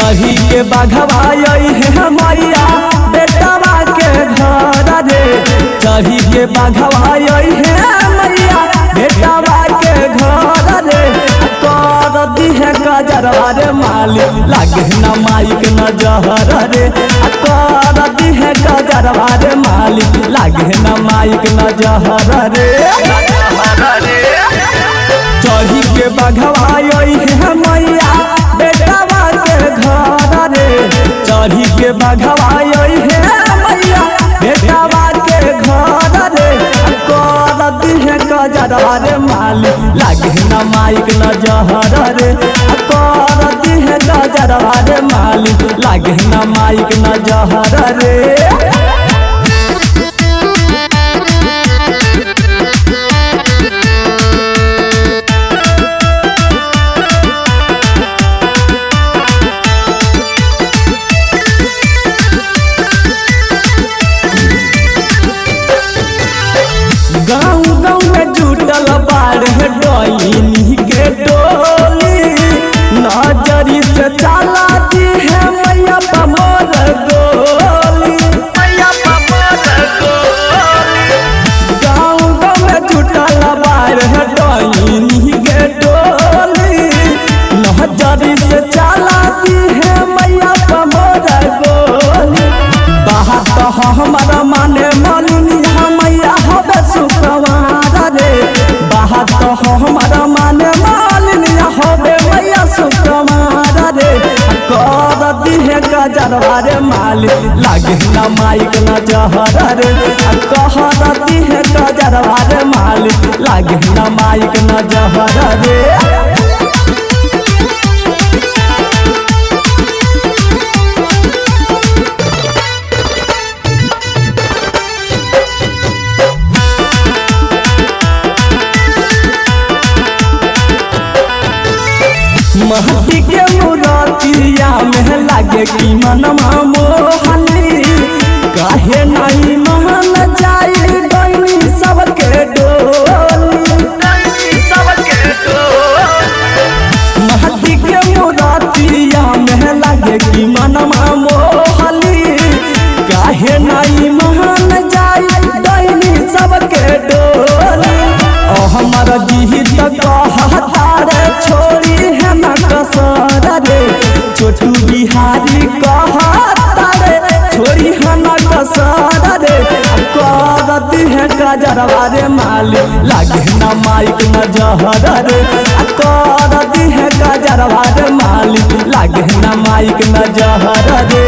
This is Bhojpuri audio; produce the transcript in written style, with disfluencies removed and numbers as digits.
चढ़ी के बाघवा आई है मैया बेटवा के घर रे। चढ़ी के बाघवा आई है मैया बेटवा के घर रे। कर दी है गजरवा रे मालिक लागे न माइक नजर रे। कर दी है गजरवा रे मालिक लागे न माइक नजर रे। चढ़ी के बाघवा आई है मैया बेटवा के घर रे। चढ़ी के बाघवा आई है मैया बेटवा के घर रे। कर दी है गजरवा रे मालिक लागे न माइक नजर रे। कर दी है गजरवा रे मालिक लागे न माइक नजर रे। गाँव गाँव में जुटल बाढ़ डोली के डोली। नजरी से चला दी है मैया पमोर गोली। गाँव गाँव में जुटल बाढ़ डोली के डोली। नजरी से चला दी है मैया पमोर गोली। बात हमारा माने मालिनी मैया होबे सुकवार रे। बात हमारा माने मालिनी होबे मैया सुकवार रे। कर दी है गजरवा रे मालिक लागे न माइक नजर रे। कर दी है गजरवा रे मालिक लागे न माइक नजर रे। महती के मुरातिया में लागे की मनमा मोहनी। काहे नहीं महन जाई डोली सबके डोली। महती के मुरातिया में लागे की मनमा मोहनी। काहे नहीं महन जाई डोली सबके डोली। हमारा जी तक कहतारे छोड़ी है न कसर रे। छोटू बिहारी कहतारे छोड़ी है न कसर रे। कर दी है गजरवा रे मालिक लागे न माइक नजर रे। कर दी है गजरवा रे मालिक लागे न माइक नजर रे।